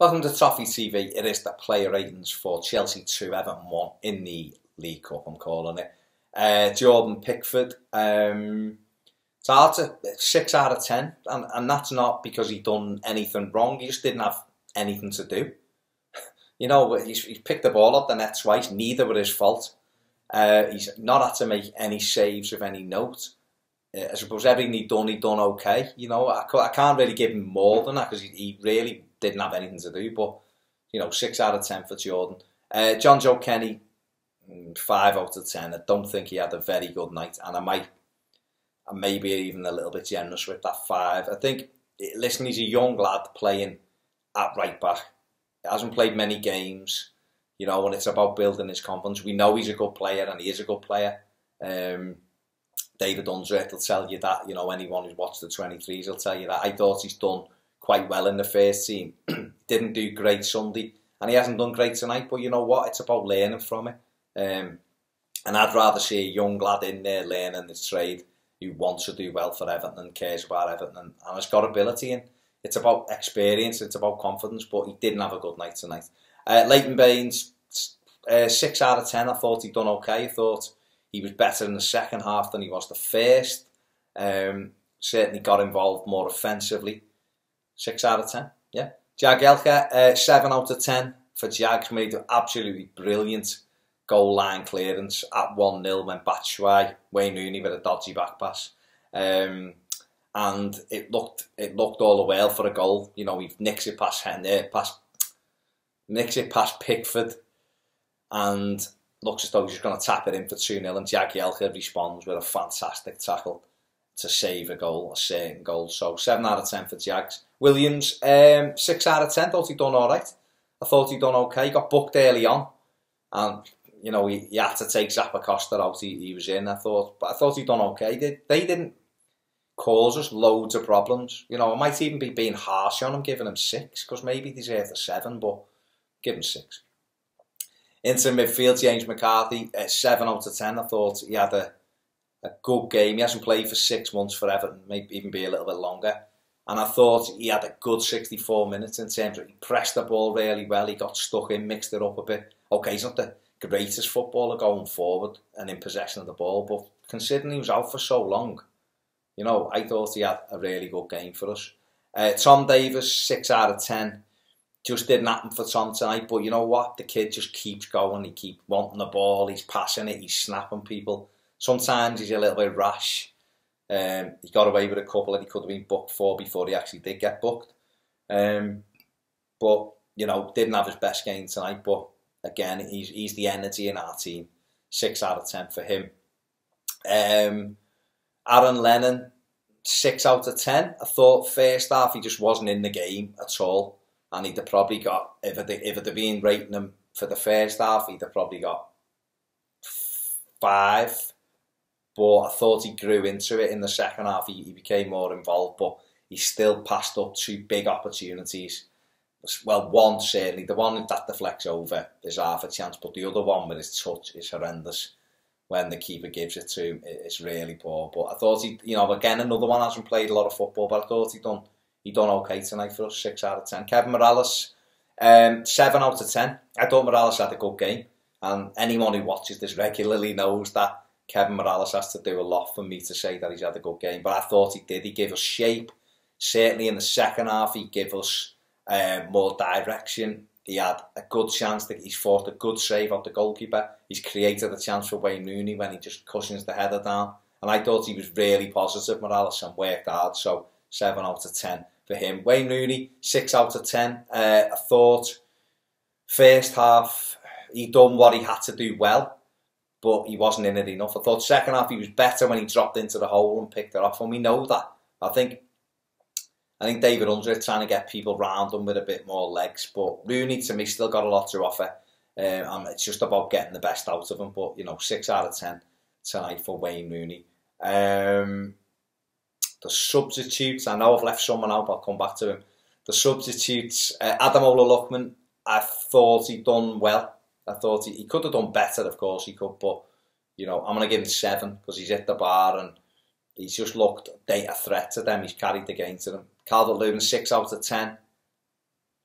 Welcome to Toffee TV. It is the player ratings for Chelsea 2, Everton 1 in the League Cup, I'm calling it. Jordan Pickford, it's hard to 6 out of 10, and that's not because he done anything wrong. He just didn't have anything to do. You know, he's picked the ball up the net twice. Neither were his fault. He's not had to make any saves of any note. I suppose everything he done okay. You know, I can't really give him more than that because he really didn't have anything to do. But, you know, 6 out of 10 for Jordan. John Joe Kenny, 5 out of 10. I don't think he had a very good night, and I may be even a little bit generous with that 5. I think, listen, he's a young lad playing at right back. He hasn't played many games, you know, and it's about building his confidence. We know he's a good player, and he is a good player. David Undrick will tell you that, you know, anyone who's watched the 23s will tell you that. I thought he's done quite well in the first team. Didn't do great Sunday, and he hasn't done great tonight, but you know what? It's about learning from it. And I'd rather see a young lad in there learning his trade who wants to do well for Everton and cares about Everton and has got ability, and it's about experience, it's about confidence, but he didn't have a good night tonight. Leighton Baines, 6 out of 10. I thought he'd done okay. I thought he was better in the second half than he was the first. Certainly got involved more offensively. 6 out of 10, yeah. Jagielka, 7 out of 10 for Jags. Made an absolutely brilliant goal line clearance at 1-0 when Batshuayi, Wayne Rooney with a dodgy back pass. And it looked all the while for a goal. You know, he nicks it past Pickford, and looks as though he's going to tap it in for 2-0, and Jagielka responds with a fantastic tackle to save a goal, a certain goal. So 7 out of 10 for Jags. Williams, 6 out of 10. Thought he'd done all right. I thought he'd done okay. He got booked early on, and you know he had to take Zappacosta out. He was in. But I thought he'd done okay. They didn't cause us loads of problems. You know, I might even be being harsh on him, giving him 6, because maybe he deserved a 7, but give him 6. Into midfield, James McCarthy, 7 out of 10. I thought he had a good game. He hasn't played for 6 months for Everton, maybe even be a little bit longer. And I thought he had a good 64 minutes in terms of he pressed the ball really well. He got stuck in, mixed it up a bit. Okay, he's not the greatest footballer going forward and in possession of the ball, but considering he was out for so long, you know, I thought he had a really good game for us. Tom Davis, 6 out of 10. Just didn't happen for Tom tonight, but you know what? The kid just keeps going. He keeps wanting the ball. He's passing it. He's snapping people. Sometimes he's a little bit rash. He got away with a couple that he could have been booked for before he actually did get booked. But, you know, didn't have his best game tonight. But, again, he's the energy in our team. 6 out of 10 for him. Aaron Lennon, 6 out of 10. I thought first half he just wasn't in the game at all. And he'd have probably got, if it had been rating him for the first half, he'd have probably got 5. But I thought he grew into it in the second half. He became more involved, but he still passed up 2 big opportunities. Well, one certainly. The one that deflects over is half a chance, but the other one with his touch is horrendous. When the keeper gives it to him, it's really poor. But I thought you know, again, another one hasn't played a lot of football, but I thought he done okay tonight for us, 6 out of 10. Kevin Morales, 7 out of 10. I thought Morales had a good game, and anyone who watches this regularly knows that Kevin Morales has to do a lot for me to say that he's had a good game, but I thought he did. He gave us shape. Certainly in the second half, he gave us more direction. He had a good chance that he's fought a good save out the goalkeeper. He's created a chance for Wayne Rooney when he just cushions the header down. And I thought he was really positive, Morales, and worked hard. So 7 out of 10 for him. Wayne Rooney, 6 out of 10. I thought first half he done what he had to do well, but he wasn't in it enough. I thought second half he was better when he dropped into the hole and picked it off, and we know that. I think David Undrick trying to get people round him with a bit more legs, but Rooney to me still got a lot to offer. It's just about getting the best out of him. But you know, 6 out of 10 tonight for Wayne Rooney. The substitutes, I know I've left someone out, but I'll come back to him. The substitutes, Adam Ola-Luckman, I thought he'd done well. I thought he could have done better, of course he could, but you know, I'm going to give him 7 because he's hit the bar and he's just looked a threat to them. He's carried the game to them. Calvert-Lewin, 6 out of 10.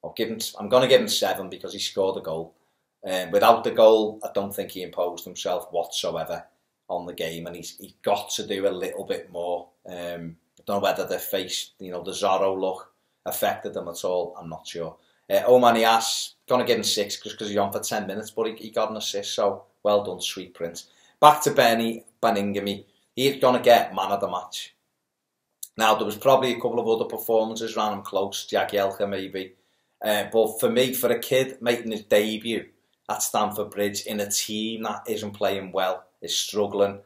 I'm going to give him 7 because he scored a goal. Without the goal, I don't think he imposed himself whatsoever on the game, and he's got to do a little bit more. I don't know whether the face, the Zorro look affected him at all. I'm not sure. Omanias, going to give him 6 because he's on for 10 minutes, but he got an assist, so well done, sweet prince. Back to Beningame. He's going to get man of the match. Now, there was probably a couple of other performances around him close, Jagielka maybe. But for me, for a kid making his debut at Stamford Bridge in a team that isn't playing well, is struggling,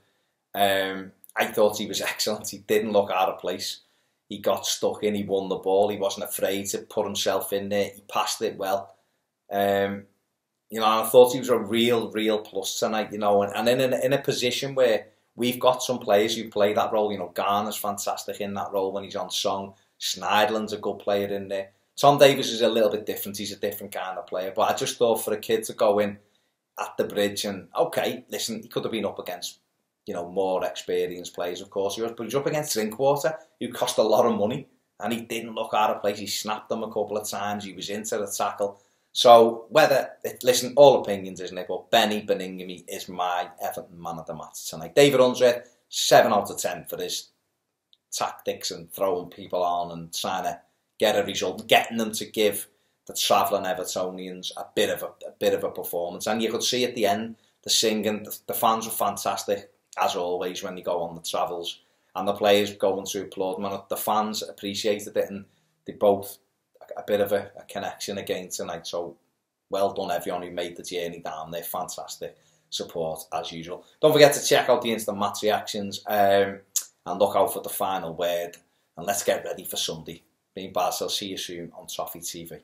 I thought he was excellent. He didn't look out of place. He got stuck in, he won the ball, he wasn't afraid to put himself in there, he passed it well. And I thought he was a real plus tonight, and in a position where we've got some players who play that role. Garner's fantastic in that role when he's on song. Schneiderlin's a good player in there. Tom Davies is a little bit different. He's a different kind of player. But I just thought for a kid to go in at the Bridge and, okay, listen, he could have been up against, more experienced players, of course. But he was up against Drinkwater, who cost a lot of money. And he didn't look out of place. He snapped them a couple of times. He was into the tackle. So, listen, all opinions, isn't it? But Beningame is my Everton man of the match tonight. David Unsworth, 7 out of 10 for his tactics and throwing people on and trying to get a result, getting them to give the travelling Evertonians a bit of a performance. And you could see at the end, the singing, the fans were fantastic, as always, when they go on the travels. And the players going to applaud them. And the fans appreciated it, and they both a bit of a connection again tonight. So well done everyone who made the journey down there. Fantastic support as usual. Don't forget to check out the instant match reactions and look out for the final word. And let's get ready for Sunday. Being Baz, I'll see you soon on Toffee TV.